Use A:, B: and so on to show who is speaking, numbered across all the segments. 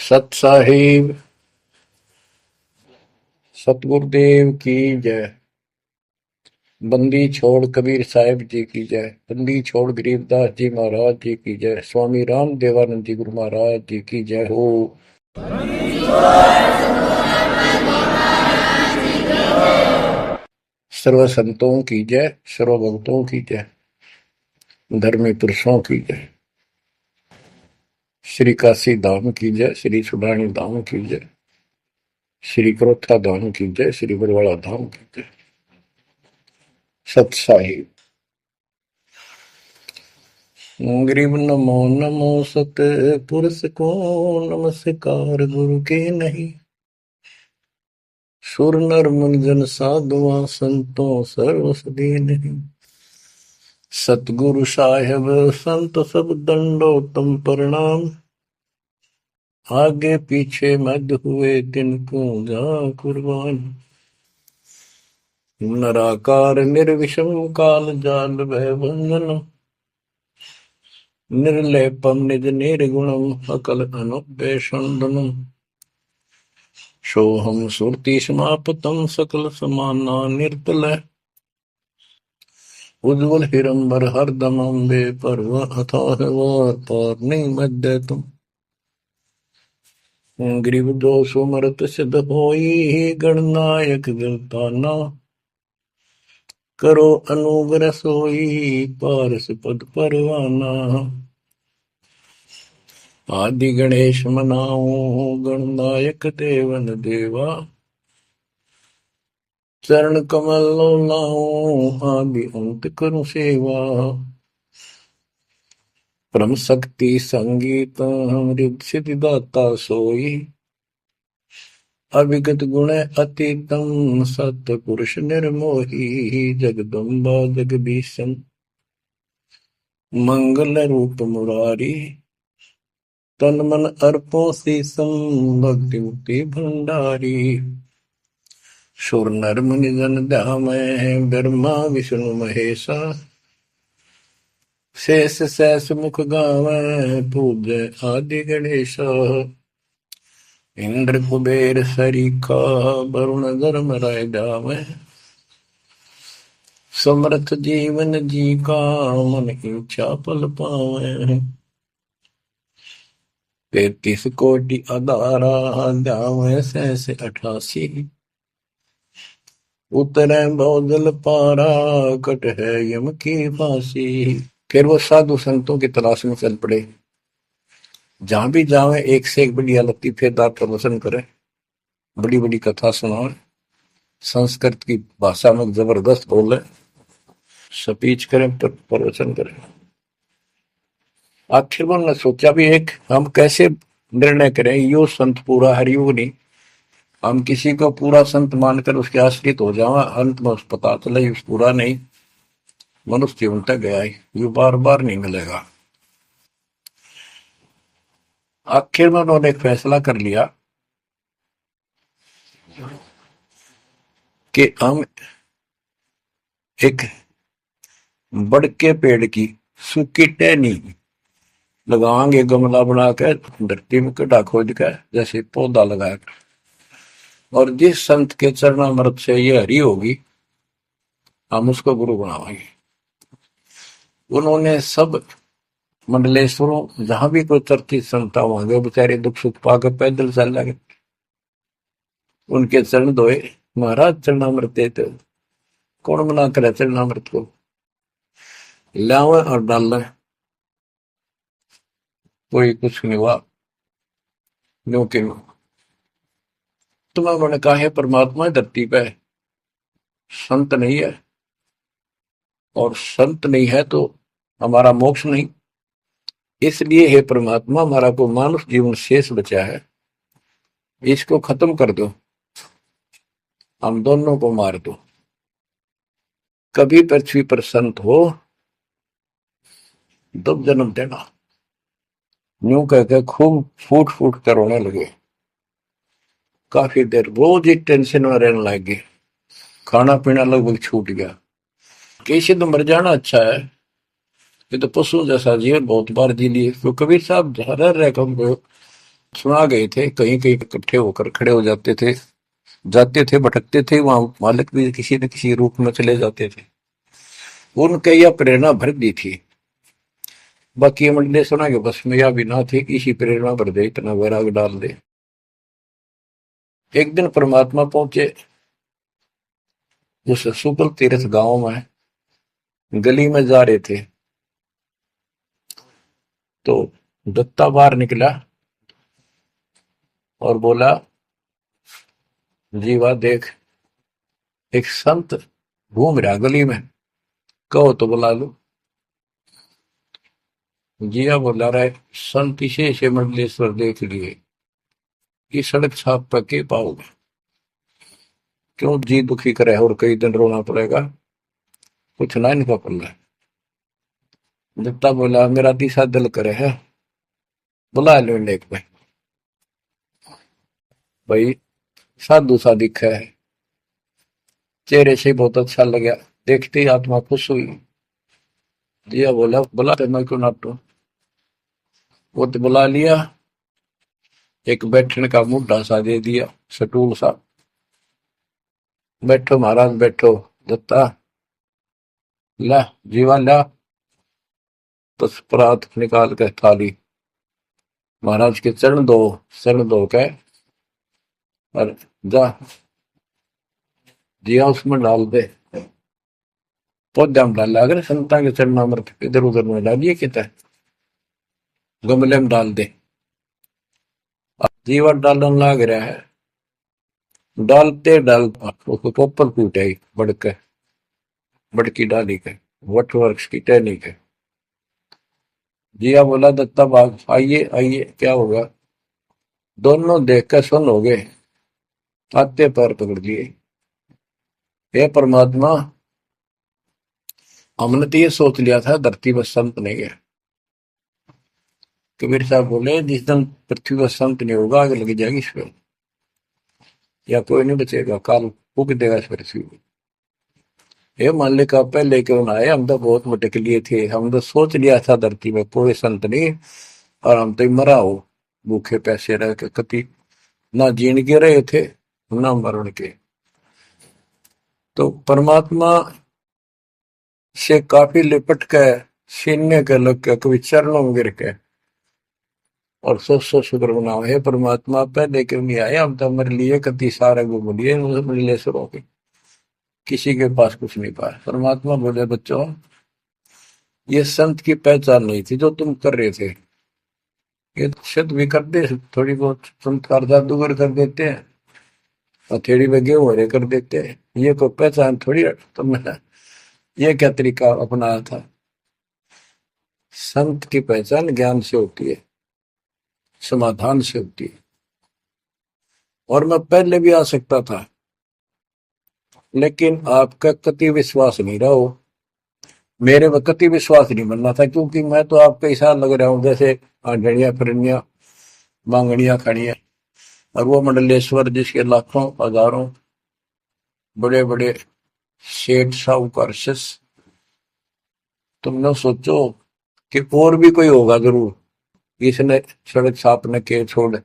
A: सत साहिब सतगुरुदेव की जय। बंदी छोड़ कबीर साहिब जी की जय। बंदी छोड़ गरीबदास जी महाराज जी की जय। स्वामी राम देवानंद जी गुरु महाराज जी की जय हो। सर्व संतों की जय, सर्व भक्तों की जय, धर्मी पुरुषों की जय। श्री काशी धाम की जय, श्री सुडानी धाम की जय, श्री क्रोथा धाम की जय, श्री बरवाड़ा धाम की जय। सत साहिब गरीब नमो नमो सत पुरुष को नमस्कार गुरु के नहीं। सुर नर मुनि जन साधुआ संतों सर्व सदी नहीं। सतगुरु साहेब संत सब दंडोतम प्रणाम। आगे पीछे मध्य हुए तिनको जा कुर्बान। नराकार निर्विषम काल जाल भय बंधन। निर्लेपम निज निर्गुणम अकल अनुपेशंदनम। सोहम सुरति समापतम सकल समाना निर्तल। उज्ज्वल हिरंबर हरदम अम्बे पर्व अथाह वार पार नहीं मध्य तुम। ग्रीव दोष सुमरत सिद्ध होई गणनायक गिरताना। करो अनुग्रह सोई पारस पद परवाना। आदि गणेश मनाओ गणनायक देवन देवा। चरण कमल लाओ आदि अंत करूं सेवा। परम शक्ति संगीत सिद्धिदाता सोई। अविगत गुण अतीतम सत्य पुरुष निर्मोही। जगदम्बा जगदीशन मंगल रूप मुरारी। तन मन अर्पों शीसम भक्ति मुक्ति भंडारी। सुर नर मुनि जन ध्यामय ब्रह्मा विष्णु महेशा। शेष सहस मुख गावै पूज्य आदि गणेश। इंद्र कुबेर सरीखा वरुण धर्म राय जावै। समर्थ जीवन जी का मन इच्छा पल पावै। 33 कोटि अधारा ध्यावै सहस 88। उतरै बहुजल पारा कट है यम की फांसी। फिर वो साधु संतों की तलाश में चल पड़े। जहां भी जावे एक से एक बढ़िया लतीफेदार प्रवचन करे, बड़ी बड़ी कथा सुनाए, संस्कृत की भाषा में जबरदस्त बोले, स्पीच करें, प्रवचन करें। आखिर में सोचा भी एक हम कैसे निर्णय करें, यो संत पूरा हरियो नहीं। हम किसी को पूरा संत मानकर उसके आश्रित हो जावा, अंत में उस पता चले उस पूरा नहीं, मनुष्य जीवन तक गया ही, ये बार बार नहीं मिलेगा। आखिर में उन्होंने एक फैसला कर लिया कि हम एक बड़ के पेड़ की सूखी टहनी लगाएंगे, गमला बनाकर धरती में गड्ढा खोद कर जैसे पौधा लगाया, और जिस संत के चरणामृत से ये हरी होगी हम उसको गुरु बनावाएंगे। उन्होंने सब मंडलेश्वरों जहां भी कोई चर्चित संत होंगे बेचारे दुख सुख पाकर पैदल चल लगे, उनके चरण धोए, महाराज चरणामृत देते। कौन मना करे चरणामृत को, लावे और डाल, कोई कुछ नहीं हुआ। क्योंकि तुम्हें उन्होंने कहा है परमात्मा धरती पे संत नहीं है, और संत नहीं है तो हमारा मोक्ष नहीं। इसलिए हे परमात्मा, हमारा को मानुष जीवन शेष बचा है, इसको खत्म कर दो, हम दोनों को मार दो। कभी पृथ्वी पर संत हो तब जन्म देना। यूं कहकर खूब फूट फूट कर रोने लगे। काफी देर रोज ही टेंशन में रहने लगे, खाना पीना लगभग छूट गया। कैसे तो मर जाना अच्छा है, ये तो पशु जैसा जीवन बहुत बार जी लिए। तो कबीर साहब रह कम सुना गए थे, कहीं कहीं इकट्ठे होकर खड़े हो जाते थे, जाते थे, भटकते थे, वहां मालिक भी किसी न किसी रूप में चले जाते थे। उनके यह प्रेरणा भर दी थी। बाकी ये मंडले सुना के बस में यह भी ना थे कि इसी प्रेरणा भर दे, इतना वैराग डाल दे। एक दिन परमात्मा पहुंचे उस सुकल तीर्थ गांव में, गली में जा रहे थे तो दत्ता बाहर निकला और बोला, जीवा देख, एक संत घूम रहा गली में, कहो तो बुला लो। जिया बोला रहा है, संत इसे से मंडलेश्वर देख लिए, कि सड़क छाप पर के पाओगे, क्यों जी दुखी करे और कई दिन रोना पड़ेगा, कुछ ना इनका पल्ला। दत्ता बोला, मेरा तीसरा दिल करे है, बुला लो एक पे। भाई साधु सा दिखा है, चेहरे से बहुत अच्छा लगा, देखते ही आत्मा खुश हुई। जिया बोला, बुला मैं क्यों ना तो। वो तो बुला लिया, एक बैठने का मुड्ढा सा दे दिया, सटूल सा, बैठो महाराज बैठो। दत्ता ला, जीवा ला, तत्परात निकाल के थाली महाराज के चरण दो के और जा जिया उसमें डाल दे। पौधा में डाला, अगर संता के चरण अमृत इधर उधर में डालिए, कितना गमले में डाल दे। जीवा डालन लाग रहा है, डालते डालता उसको पोपल फूटे बड़के, बड़की डाली के, वट वृक्ष की टहनी के। जिया बोला, दत्ता बाग आइए आइए, क्या होगा। दोनों देख कर सुन हो गए, आते पैर पकड़ लिए। हे परमात्मा, हमने तो ये सोच लिया था धरती पर संत नहीं है। कबीर साहब बोले, जिस दिन पृथ्वी पर संत नहीं होगा, आग लग जाएगी इस पर, या कोई नहीं बचेगा, काल फूक देगा इस पृथ्वी को। ये मालिक आप पहले क्यों ना आए, हम तो बहुत भटक लिए थे, हम तो सोच लिया था धरती में कोई संत नहीं, और हम तो मरा हो भूखे पैसे रह के, कति ना जीण के रहे थे ना मरण के। तो परमात्मा से काफी लिपट के, सीने के लग के, कभी चरणों में गिर के, और सौ शुक्र बनाओ, हे परमात्मा पहले क्यों नहीं आए, हम तो हमारे लिए कति सारे घूम लिए मंडलेश्वरों के, किसी के पास कुछ नहीं पाया। परमात्मा बोले, बच्चों ये संत की पहचान नहीं थी जो तुम कर रहे थे, ये सिद्ध भी कर दे, थोड़ी बहुत चमत्कार जादूगर कर देते हैं, हथेड़ी में गेहूं हरे कर देते हैं, ये कोई पहचान थोड़ी तुमने ये क्या तरीका अपनाया था। संत की पहचान ज्ञान से होती है, समाधान से होती है। और मैं पहले भी आ सकता था, लेकिन आपका कति विश्वास नहीं रहा हो, मेरे में कति विश्वास नहीं बनना था, क्योंकि मैं तो आपका इशारा लग रहा हूं जैसे आंधड़िया फिरनिया मांगड़िया खड़िया, और वो मंडलेश्वर जिसके लाखों हजारों बड़े बड़े सेठ साहूकार शिष्य, तुम लोग सोचो कि और भी कोई होगा जरूर, इसने सड़क छापने के छोड़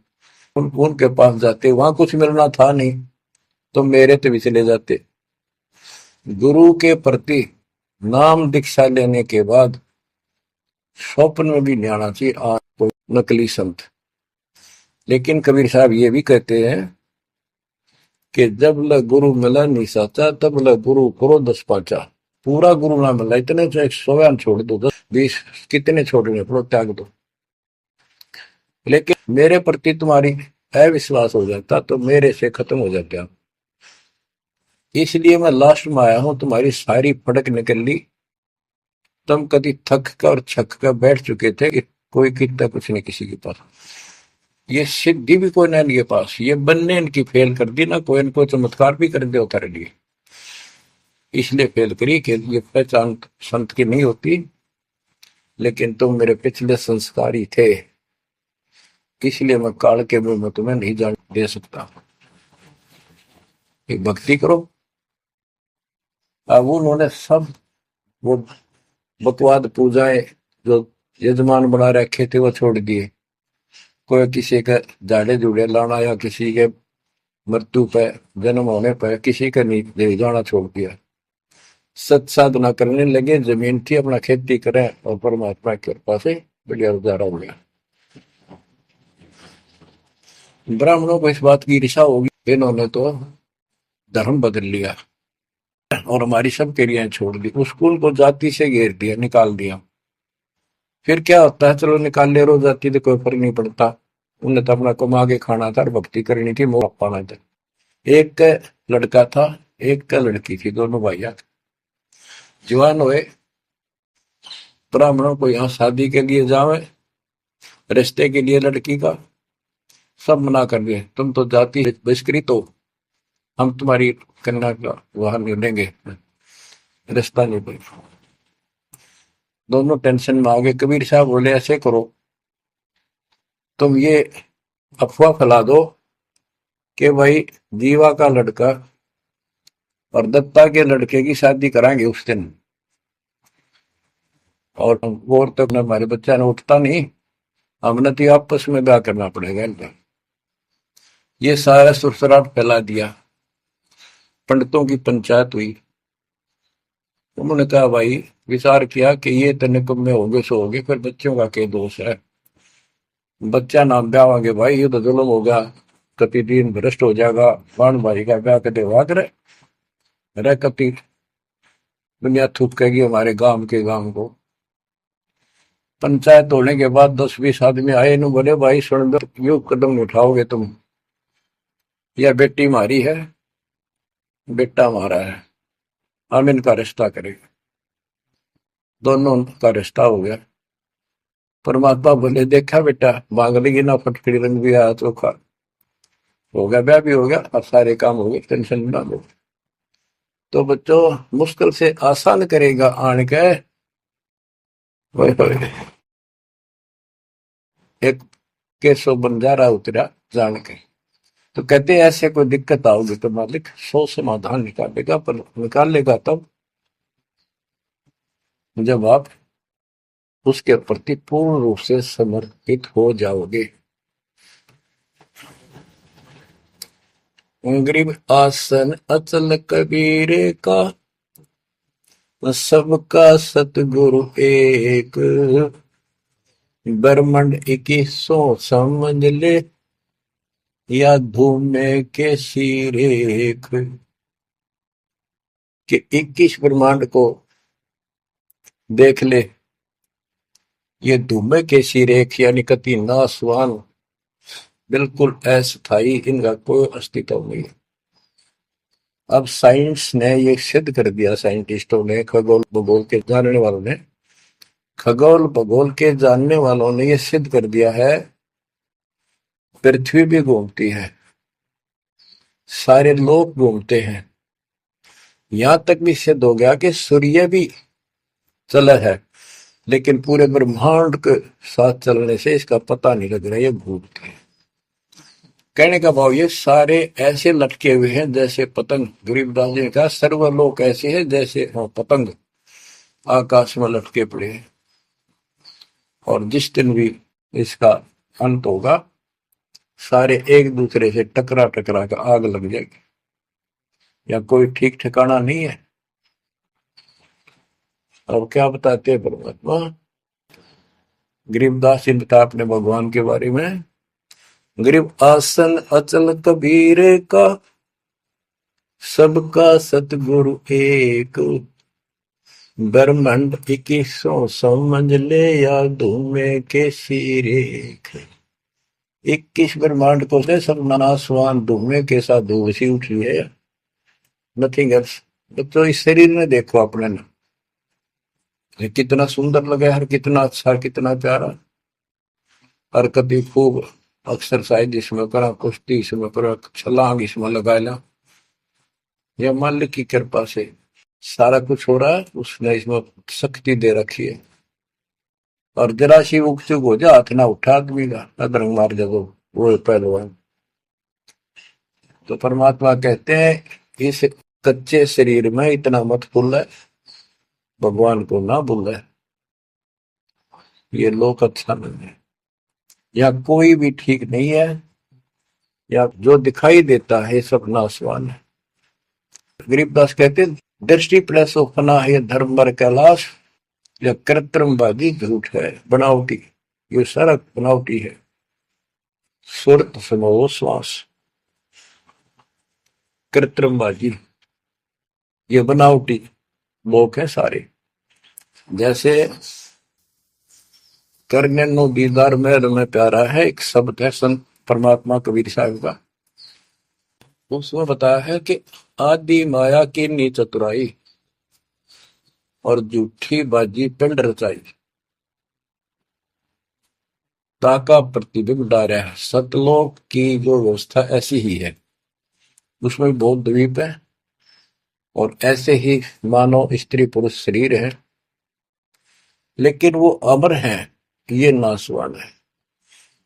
A: उनके पास जाते, वहां कुछ मिलना था नहीं तो मेरे तो भी चले जाते। गुरु के प्रति नाम दीक्षा लेने के बाद स्वप्न में भी नहीं आना चाहिए आज कोई नकली संत। लेकिन कबीर साहब ये भी कहते हैं कि जब ल गुरु मिला नहीं साचा, तब ल गुरु करो 10 पाचा। पूरा गुरु ना मिला, इतने चाहे 100 छोड़ दो, 10 20 कितने छोड़ने पड़ो, त्याग दो, लेकिन मेरे प्रति तुम्हारी अविश्वास हो जाता तो मेरे से खत्म हो जाते आप। इसलिए मैं लास्ट में आया हूं, तुम्हारी सारी फड़क निकल ली, तुम कभी थक कर और छक कर बैठ चुके थे कि कोई कितना कुछ नहीं किसी के पास, ये सिद्धि भी कोई ना इनके पास, ये बनने इनकी फेल कर दी ना, कोई इनको चमत्कार भी कर दे उतारे लिए, इसलिए फेल करी कि ये पहचान संत की नहीं होती। लेकिन तुम मेरे पिछले संस्कारी थे, इसलिए मैं काल के मुंह में तुम्हें नहीं जान दे सकता। एक भक्ति करो। अब उन्होंने सब वो बकवाद पूजाएं जो यजमान बना रखे थे वो छोड़ दिए, कोई किसी के झाड़े झूड़े लाना या किसी के मृत्यु पे, जन्म होने पर किसी का नहीं ले जाना छोड़ दिया। सत साधना करने लगे, जमीन थी अपना खेती करें और परमात्मा की कृपा से बढ़िया गुजारा हो गया। ब्राह्मणों को इस बात की ईर्षा होगी, इन्होंने तो धर्म बदल लिया और हमारी सब क्रियाएं छोड़ दी, स्कूल को जाति से घेर दिया, निकाल दिया। फिर क्या होता है, चलो निकाल ले रो जाति तो कोई फर्क नहीं पड़ता, उन्हें तो अपना कमा के खाना था और भक्ति करनी थी, मोह पाना था। एक का लड़का था, एक का लड़की थी, दोनों भैया जवान हुए। ब्राह्मणों को यहाँ शादी के लिए जावे, रिश्ते के लिए लड़की का सब मना कर दिए, तुम तो जाति बहिष्कृत हो, हम तुम्हारी कन्या का वहां नहीं लेंगे, रिश्ता नहीं देंगे। दोनों टेंशन में आ गए। कबीर साहब बोले ऐसे करो, तुम ये अफवाह फैला दो कि भाई जीवा का लड़का और दत्ता के लड़के की शादी कराएंगे उस दिन, और तक हमारे बच्चा ने उठता नहीं, हमने तो आपस में ब्याह करना पड़ेगा इनका। ये सारा सुरसराट फैला दिया, पंडितों की पंचायत हुई। उन्होंने कहा भाई विचार किया कि ये तने कब में होगे सो होगे, फिर बच्चों का क्या दोष है, बच्चा नाम ब्याह भाई ये तो जुल्म होगा, कति दिन भ्रष्ट हो जाएगा, बाण भाई का ब्याह कदे हुआ करे रह, कति दुनिया थूकेगी हमारे गांव के गांव को। पंचायत होने के बाद 10-20 आदमी आए, नु बोले भाई सुन दो, यू कदम उठाओगे तुम, यह बेटी मारी है, बेटा हमारा है, हम इनका रिश्ता करेंगे। दोनों का रिश्ता हो गया। परमात्मा बोले देखा बेटा, मांग लेगी ना फटकड़ी रंग भी आया चोखा, हो गया ब्याह भी हो गया और सारे काम हो गए, टेंशन ना लो। तो बच्चों मुश्किल से आसान करेगा आन के एक केसो बंजारा उतरा जान के। तो कहते हैं ऐसे कोई दिक्कत आओगी तो मालिक 100 समाधान निकालेगा, पर निकालेगा तब जब आप उसके प्रति पूर्ण रूप से समर्पित हो जाओगे। गरीब आसन अचल कबीर का, सबका सतगुरु एक, ब्रह्मंड 21 समझ ले, या धूमे के सिरेख, कि 21 ब्रह्मांड को देख ले, ये धूमे के सिरेख यानी कति नासवान, बिल्कुल अस्थायी, इनका कोई अस्तित्व नहीं। अब साइंस ने ये सिद्ध कर दिया, साइंटिस्टों ने, खगोल भूगोल के जानने वालों ने, खगोल भूगोल के जानने वालों ने ये सिद्ध कर दिया है, पृथ्वी भी घूमती है, सारे लोग घूमते हैं, यहां तक भी सिद्ध हो गया कि सूर्य भी चला है, लेकिन पूरे ब्रह्मांड के साथ चलने से इसका पता नहीं लग रहा, ये घूमते हैं। कहने का भाव ये सारे ऐसे लटके हुए हैं जैसे पतंग। गरीबदास जी ने कहा सर्वलोक ऐसे है जैसे पतंग आकाश में लटके पड़े हैं, और जिस दिन भी इसका अंत होगा सारे एक दूसरे से टकरा टकरा कर आग लग जाएगी, या कोई ठीक ठिकाना नहीं है। अब क्या बताते हैं परमात्मा, गरीबदास जी बता अपने भगवान के बारे में, गरीब आसन अचल कबीर का, सबका सतगुरु एक, ब्रह्मंड 21 समझ ले, या धूमे के सिरेख। 21 ब्रह्मांड को से सब नासवान धूमे के साथ धूसी उठ रही है, नथिंग एल्स। तो इस शरीर में देखो अपने ना, कितना सुंदर लगा है, कितना अच्छा, कितना प्यारा, हरकत खूब, एक्सरसाइज इसमें करा, कुश्ती इसमें करा, छलांग इसमें लगा ला, यह मालिक की कृपा से सारा कुछ हो रहा है, उसने इसमें शक्ति दे रखी है। और जरा सी उग चुक हो जा, हाथ ना उठा आदमी का, अदरंग मार जगो वो पहलवान। तो परमात्मा कहते हैं इस कच्चे शरीर में इतना मत भूल है, भगवान को ना भूल है, ये लोक अच्छा नहीं है। या कोई भी ठीक नहीं है, या जो दिखाई देता है सब नाशवान है। गरीबदास कहते दृष्टि प्लस फना है धर्म बर कैलाश, या कृत्रिमवादी झूठ है बनावटी, ये सारा बनावटी है। सुरत समो श्वास, कृत्रिमबाजी, ये बनावटी लोग हैं सारे। जैसे करने नो दीदार में प्यारा है, एक शब्द है संत परमात्मा कबीर साहब का। उसमें बताया है कि आदि माया की नी चतुराई, और झूठी बाजी पिंड रचाई, ताका प्रतिबिंब डारा है। सतलोक की जो व्यवस्था ऐसी ही है, उसमें बहुत द्वीप है, और ऐसे ही मानव स्त्री पुरुष शरीर है, लेकिन वो अमर है, ये नासवान है।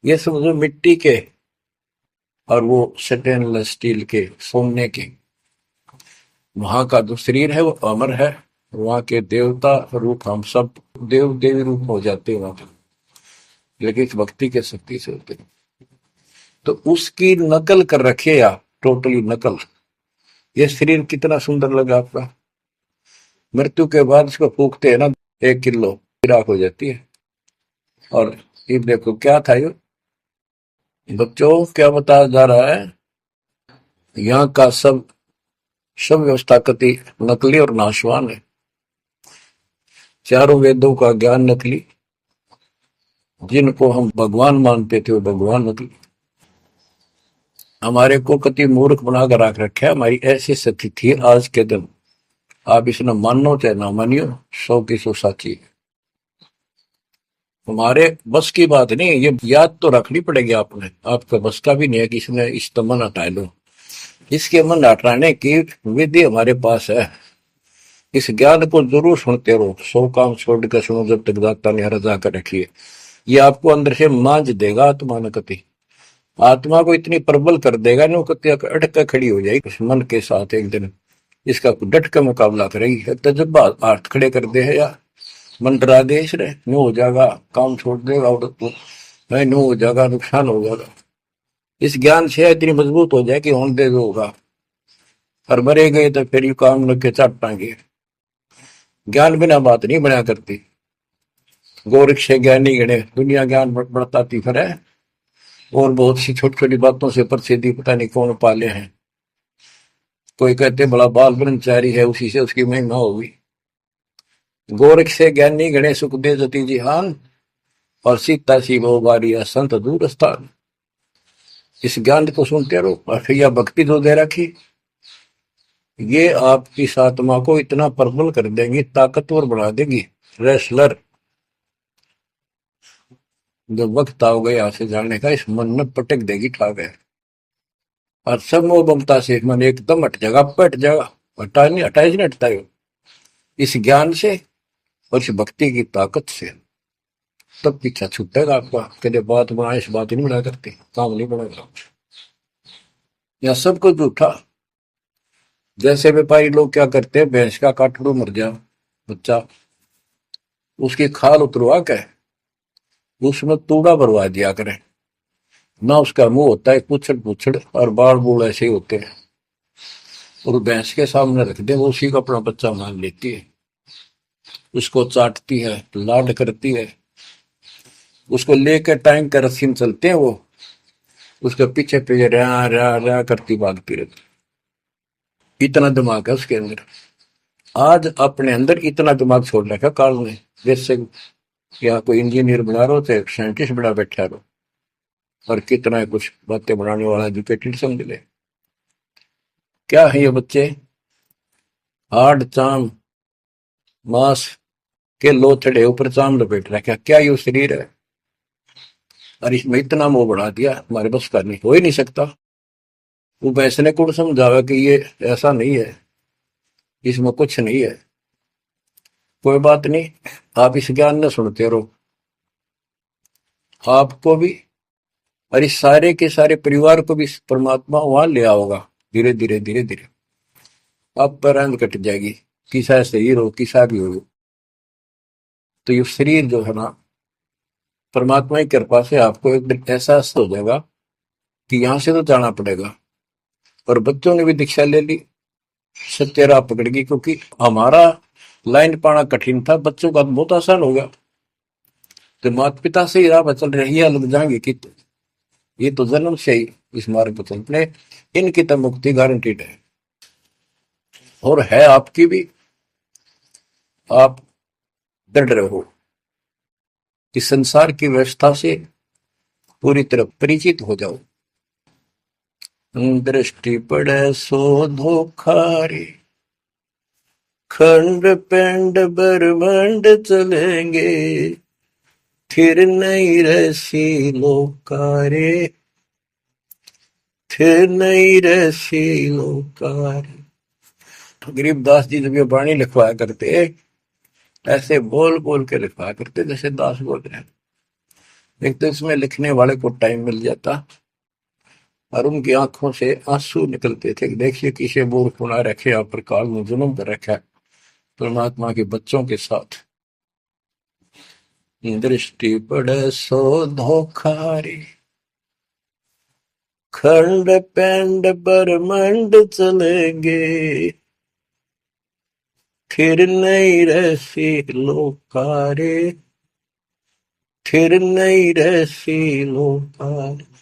A: ये समझो मिट्टी के, और वो स्टेनलेस स्टील के, सोने के। वहां का जो शरीर है वो अमर है, वहां के देवता रूप हम सब देव देवी रूप हो जाते हैं वहां पर, लेकिन इस भक्ति के शक्ति से होते हैं। तो उसकी नकल कर रखे आप, टोटली नकल। ये शरीर कितना सुंदर लगा आपका, मृत्यु के बाद इसको फूकते हैं ना, 1 किलो राख हो जाती है। और ये देखो क्या था ये बच्चों, क्या बताया जा रहा है, यहाँ का सब सब व्यवस्था कति नकली और नाशवान है। चारों वेदों का ज्ञान नकली, जिनको हम भगवान मानते थे वो भगवान नकली। हमारे को कति मूर्ख बनाकर रख रखा है। हमारी ऐसी स्थिति थी आज के दिन, आप इसने मानो चाहे ना मानियो, 100 की 100 साची है। हमारे बस की बात नहीं, ये याद तो रखनी पड़ेगी आपने, आपका बस का भी नहीं है कि इसने इस मन हटा लो। इसके मन हटाने की विधि हमारे पास है। इस ज्ञान को जरूर सुनते रहो, 100 काम छोड़ कर सुनो जब तक दाता ने रजा कर रखी है। ये आपको अंदर से मांझ देगा आत्मा न कति, आत्मा को इतनी प्रबल कर देगा ना, कति अटक कर खड़ी हो जाएगी इस मन के साथ। एक दिन इसका डट का मुकाबला करेगी, तजब्बा हाथ खड़े कर दे है या मन डरा दे इसने, न्यू हो जाएगा, काम छोड़ देगा, और न्यू हो जाएगा, नुकसान हो जाएगा। इस ज्ञान से इतनी मजबूत हो जाए कि होने दे होगा, और मरे गए तो फिर यू काम लग के चाट पाएंगे। ज्ञान बिना बात नहीं बना करती। गोरख से ज्ञानी गणे, दुनिया ज्ञान बढ़ताती फिर है, और बहुत सी छोटी छोटी बातों से प्रसिद्धि पता नहीं कौन पाले हैं। कोई कहते बड़ा बाल ब्रह्मचारी है, उसी से उसकी महिमा होगी। गोरख से ज्ञानी गणे सुख दे जति जिहान, और सीता सी वो बारिया संत दूर स्थान। इस ज्ञान को सुनते रहो, और फिर यह भक्ति जो दे रखी, ये आपकी आत्मा को इतना प्रबल कर देंगी, ताकतवर बना देगी, रेसलर। जब वक्त आओगे यहाँ से जाने का, इस मन में पटक देगी ठाक है, और सब मोह ममता से मन एकदम हट जाएगा, पट जाएगा। हटा नहीं, हटाए नहीं हटता है इस ज्ञान से और इस भक्ति की ताकत से। तब पीछा छूटेगा आपका, कहते बात बना, इस बात ही नहीं बना करते, काम नहीं बनेगा। या सब कुछ झूठा। जैसे व्यापारी लोग क्या करते हैं, भैंस का काटड़ू मर जा बच्चा, उसकी खाल उतरवा के उसमें तूड़ा भरवा दिया करें ना। उसका मुंह होता है पुछड़ पुछड़, और बाल बूढ़ ऐसे ही होते हैं, और भैंस के सामने रख दे, वो उसी को अपना बच्चा मान लेती है, उसको चाटती है, लाड करती है, उसको लेकर टाइम का रस्सी में चलते हैं, वो उसके पीछे पीछे रहा रहा रहा करती भागती रहती। इतना दिमाग है उसके अंदर। आज अपने अंदर इतना दिमाग छोड़ रखा काल ने, जैसे या कोई इंजीनियर बना रहो, चाहे साइंटिस्ट बना बैठा रहो, और कितना कुछ बातें बनाने वाला एजुकेटेड समझ ले। क्या है ये बच्चे, हार्ड चाम मांस के लोथड़े ऊपर चाम लपेट रखा, क्या ये शरीर है? और इसमें इतना मोह बढ़ा दिया, हमारे बस का नहीं, हो ही नहीं सकता। वो वैसने को समझावे कि ये ऐसा नहीं है, इसमें कुछ नहीं है, कोई बात नहीं। आप इस ज्ञान न सुनते रहो, आपको भी और इस सारे के सारे परिवार को भी परमात्मा वहां ले आओगा। धीरे धीरे धीरे धीरे आप पर रंग कट जाएगी, किसा शरीर हो किसा भी हो। तो ये शरीर जो है ना, परमात्मा की कृपा से आपको एक दिन ऐसा हो जाएगा कि यहां से तो जाना पड़ेगा। और बच्चों ने भी दीक्षा ले ली, सत्य राह पकड़ गई, क्योंकि हमारा लाइन पाना कठिन था, बच्चों का बहुत आसान हो गया। तो माता पिता से ही राह पर चल रही है, लग जाएंगे कि ये तो जन्म से ही इस मार्ग पर चल पड़े, इनकी तो मुक्ति गारंटीड है। और है आपकी भी, आप डर रहो कि संसार की व्यवस्था से पूरी तरह परिचित हो जाओ। दृष्टि पड़े सो धोखारी, खंड पिंड ब्रह्मांड चलेंगे, फिर नहीं रसी लोकारे, फिर नहीं रसी लोकारे। गरीबदास जी जब ये वाणी लिखवाया करते, ऐसे बोल बोल के लिखवाया करते जैसे दास बोल रहे हैं। एक तो इसमें लिखने वाले को टाइम मिल जाता और उनकी आंखों से आंसू निकलते थे। देखिए किसे बोल खुना रखे आप पर काल में जुल्म कर रखा है परमात्मा के बच्चों के साथ। दृष्टि पड़े सो धोखारी, खंड पेंड ब्रह्मांड चलेंगे, फिर नहीं रसी लोकारे, फिर नहीं रसी लोकारे।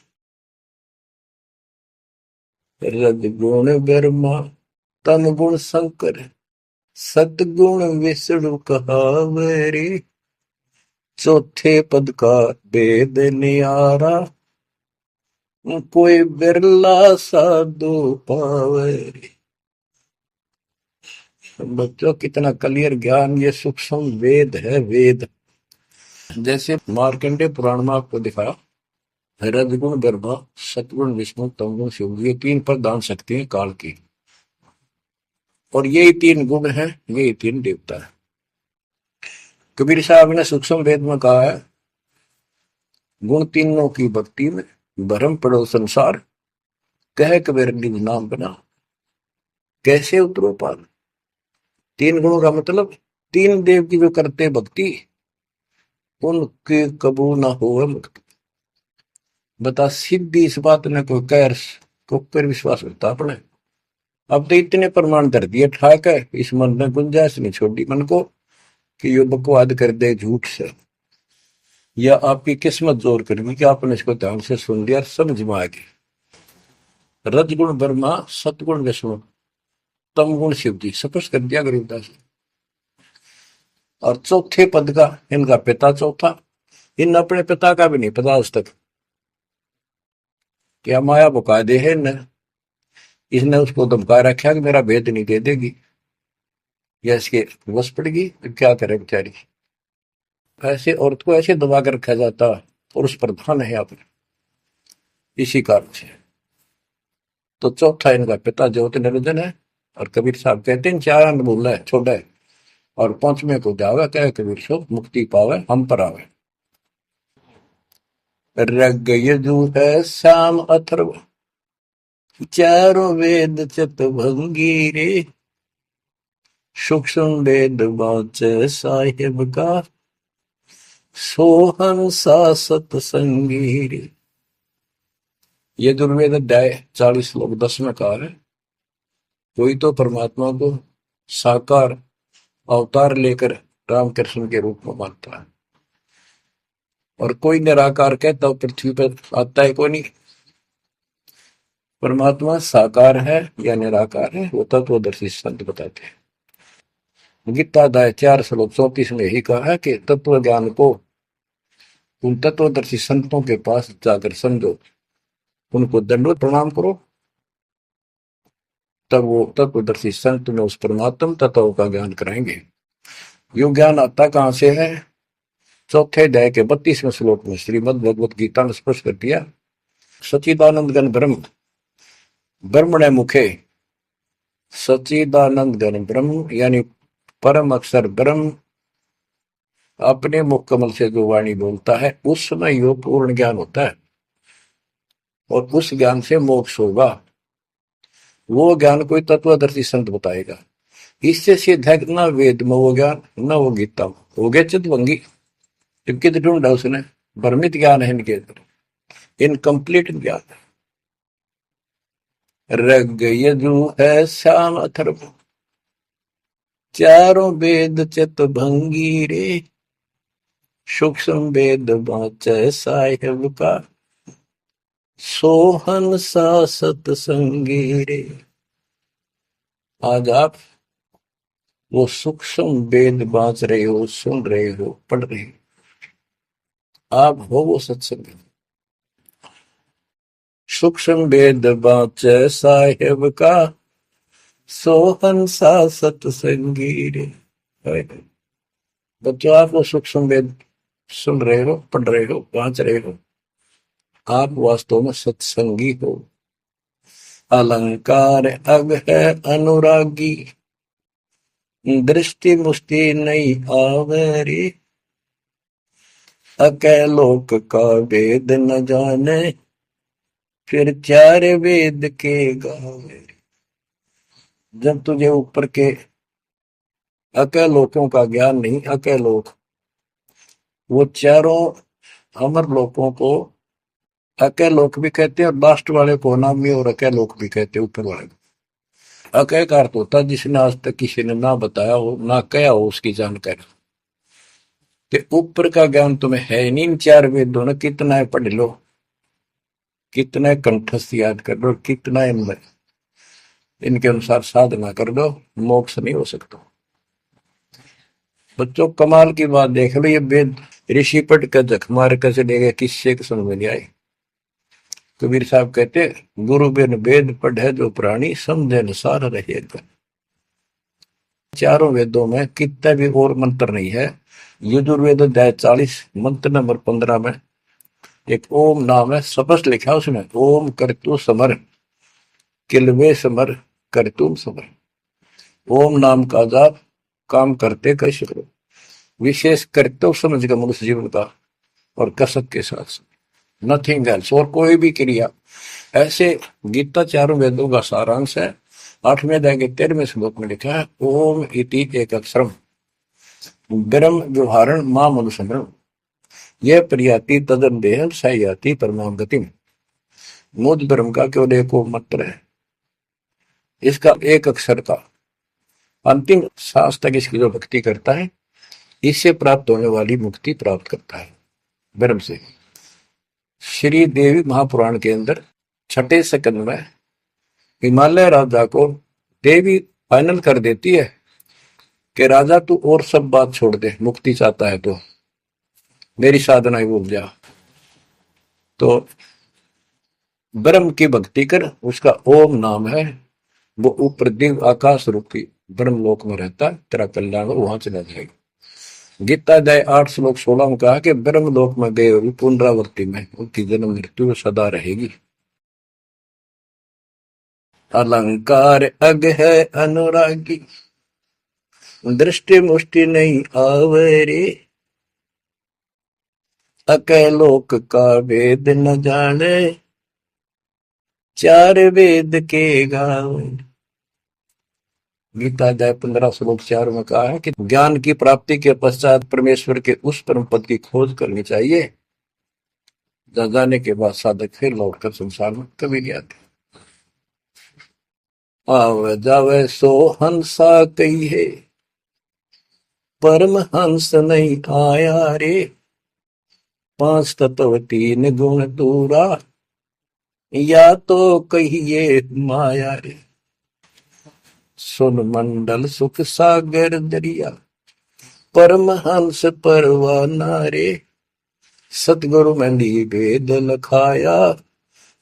A: रजगुण ब्रह्मा तन गुण शंकर, सतगुण विष्णु कहावरी, चौथे पद का वेद नियारा, कोई बिरला साधु पावरी। बच्चों कितना क्लियर ज्ञान, ये सूक्ष्म वेद है, वेद। जैसे मार्कंडे पुराण में आपको दिखाया, रजगुण ब्रह्मा, सतगुण विष्णु, तमगुण शिव, ये तीन प्रधान शक्ति है काल की, और यही तीन गुण है, यही तीन देवता है। कबीर साहब ने सूक्ष्म वेद में कहा है, गुण तीनों की भक्ति में भरम पड़ो संसार, कह कबीर निज नाम बना, कैसे उतरो पार। तीन गुणों का मतलब तीन देव की जो करते भक्ति, उनके कबू ना हो मुक्ति। बता सीधी इस बात ने कोई कह को पर विश्वास करता अपने। अब तो इतने प्रमाण धर दिए ठाक है, इस मन ने गुंजाइश नहीं छोड़ी मन को कि ये बकवाद कर दे झूठ से, या आपकी किस्मत जोर करनी कि आपने इसको ध्यान से सुन लिया, समझ में आ गई। रजगुण ब्रह्मा, सतगुण विष्णु, तमगुण शिव जी, स्पष्ट कर दिया गरीबदास। और चौथे पद का इनका पिता चौथा, इन अपने पिता का भी नहीं पता आज तक, क्या माया बुका दे है न, इसने उसको धमका रखा कि मेरा भेद नहीं दे देगी, या इसके वश पड़ेगी तो क्या करे बेचारी। ऐसे औरत को ऐसे दबा कर रखा जाता, और उस प्रधान है आपने, इसी कारण से। तो चौथा इनका पिता ज्योति निरंजन है, और कबीर साहब कहते हैं चार अंग बोला है छोटा है, और पांचवें को जावे कहे कबीर सो मुक्ति पावे हम पर आवे। रग यजु है श्याम अथर्व, चारों वेद चतुर्भंगी रे, सूक्ष्म वेद वाचे साहिब का, सोहन सा सतसंगी रे। ये दुर्वेद अध्याय 40 श्लोक 10 में कहा है, कोई तो परमात्मा को साकार अवतार लेकर रामकृष्ण के रूप में मानता है, और कोई निराकार कहता हो पृथ्वी पर आता है कोई नहीं। परमात्मा साकार है या निराकार है वो तत्वदर्शी संत बताते हैं। गीता अध्याय 4 श्लोक 34 में यही कहा है कि तत्व ज्ञान को उन तत्वदर्शी संतों के पास जाकर समझो, उनको दंडवत प्रणाम करो, तब वो तत्वदर्शी संत में उस परमात्म तत्व का ज्ञान कराएंगे। यो ज्ञान आता कहां से है? चौथे अध्याय के 32वें श्लोक में श्रीमद् भगवत गीता ने स्पष्ट कर दिया, सच्चिदानंद गण ब्रह्म ब्रह्मणे मुखे, सच्चिदानंद गण ब्रह्म यानी परम अक्षर ब्रह्म अपने मुख कमल से जो वाणी बोलता है उसमें यो पूर्ण ज्ञान होता है, और उस ज्ञान से मोक्ष होगा। वो ज्ञान कोई तत्वदर्शी संत बताएगा। इससे सिद्ध है न वेद में वो ज्ञान, न वो गीता में। हो गया चितभंगी, टिपके ढूंढा उसने, भ्रमित ज्ञान है इनके अंदर, इनकम्प्लीट ज्ञान है। रग यजु है श्याम अथर्व, चारों वेद चित भंगी रे, सूक्ष्म वेद बाँचै साहिब का, सोहन सा सतसंगी रे। आज आप वो सूक्ष्म वेद बाँच रहे हो, सुन रहे हो, पढ़ रहे हो, आप हो वो सत्संग। सूक्ष्म वेद बाँचै साहिब का, सोहन सा सतसंगी रे। बच्चों, आप वो सूक्ष्म वेद सुन रहे हो, पढ़ रहे हो, बाँच रहे हो, आप वास्तव में सत्संगी हो। अलंकार अग है अनुरागी, दृष्टि मुष्टि नहीं आवरी, अकैलोक का वेद न जाने, फिर चार वेद के गावे। जब तुझे ऊपर के अकैलोकों का ज्ञान नहीं, अकैलोक वो चारों अमर लोकों को अकैलोक भी कहते हैं, और लास्ट वाले को नामी और अकैलोक भी कहते हैं, ऊपर वाले को। अकय का अर्थ होता है जिसने आज तक किसी ने ना बताया हो, ना कहा हो उसकी जानकारी। तो ऊपर का ज्ञान तुम्हें है नहीं, इन चार वेदों ने कितना है पढ़ लो, कितना कंठस्थ याद कर लो, कितना इनके अनुसार साधना कर दो, मोक्ष नहीं हो सकता। बच्चों, कमाल की बात देख लो, ये वेद ऋषि पढ़ कर जख मार कर चले गए, किससे समझ में नहीं आई। कबीर साहब कहते, गुरु बिन वेद पढ़े जो प्राणी, समझे अनुसार रहेगा। चारों वेदों में कितना भी और मंत्र नहीं है। यजुर्वेद अध्याय 40 मंत्र नंबर 15 में एक ओम नाम है, स्पष्ट लिखा उसमें, ओम करतु समर, किलवे समर, करतुम समर। ओम नाम का जाप काम करते कैसे करो, विशेष कर्तव्य समझ का मनुष्य जीवन का, और कसक के साथ नथिंग एल्स, और कोई भी क्रिया। ऐसे गीता चारों वेदों का सारांश है। 8वें अध्याय के 13वें श्लोक में लिखा है, ओम इति एक अक्षरम ब्रह्म व्यवहारण मां मनुष्यम, यह प्रियाति तदन देहम सयाति परमाम गतिम। मुझ ब्रह्म का केवल एक मंत्र है, इसका एक अक्षर का अंतिम सांस तक इसकी जो भक्ति करता है, इससे प्राप्त होने वाली मुक्ति प्राप्त करता है ब्रह्म से। श्री देवी महापुराण के अंदर 6ठे सेकंड में हिमालय राजा को देवी फाइनल कर देती है कि राजा तू और सब बात छोड़ दे, मुक्ति चाहता है तो मेरी साधना ही भूल जा, तो ब्रह्म की भक्ति कर। उसका ओम नाम है, वो ऊपर दिव्य आकाश रूपी ब्रह्म लोक में रहता है, तेरा कल्याण वहां चला जाएगा। गीता अध्याय 8 श्लोक 16 में कहा कि ब्रह्म लोक में गए हुए पुनरावृत्ति में उनकी जन्म मृत्यु सदा रहेगी। अलंकार अग है अनुरागी, दृष्टि मुष्टि नहीं आवरे, अकैलोक का वेद न जाने, चार वेद के गावे। गीता अध्याय 15 श्लोक 4 में कहा है कि ज्ञान की प्राप्ति के पश्चात परमेश्वर के उस परम पद की खोज करनी चाहिए, जहाँ जाने के बाद साधक फिर लौटकर संसार में कभी नहीं आते। आवे जावे सो हंसा कही है, परम हंस नहीं आया रे, 5 तत्व 3 गुण दूरा, या तो कहिए माया रे। सुन मंडल सुख सागर दरिया, परम हंस परवाना रे, सतगुरु मंदी वेद लखाया,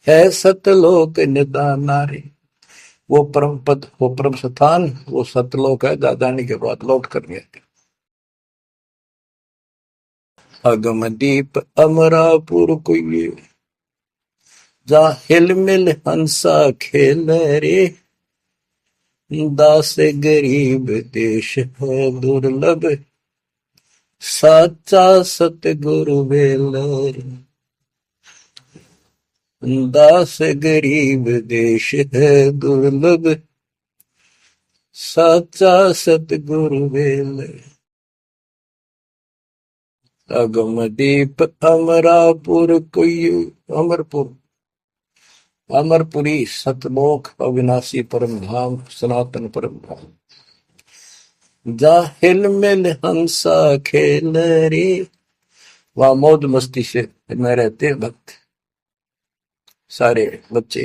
A: है सतलोक निदाना रे। वो परम पद, वो परम स्थान, वो सतलोक है, दादानी के बाद लौट कर गए। अगम दीप अमरापुर कोई, जा हिल मिल हंसा खेल रे, दास गरीब देश है दुर्लभ, साचा सतगुरु बेल। दास गरीब देश है दुर्लभ, साचा सतगुरु बेल। अगम दीप अमरापुर कोई अमरपुर अमरपुरी सतलोक अविनाशी परम धाम सनातन परम धाम जाहिल मिल हंसा खेल रे। वहां मौज मस्ती से में रहते हैं भक्त सारे बच्चे।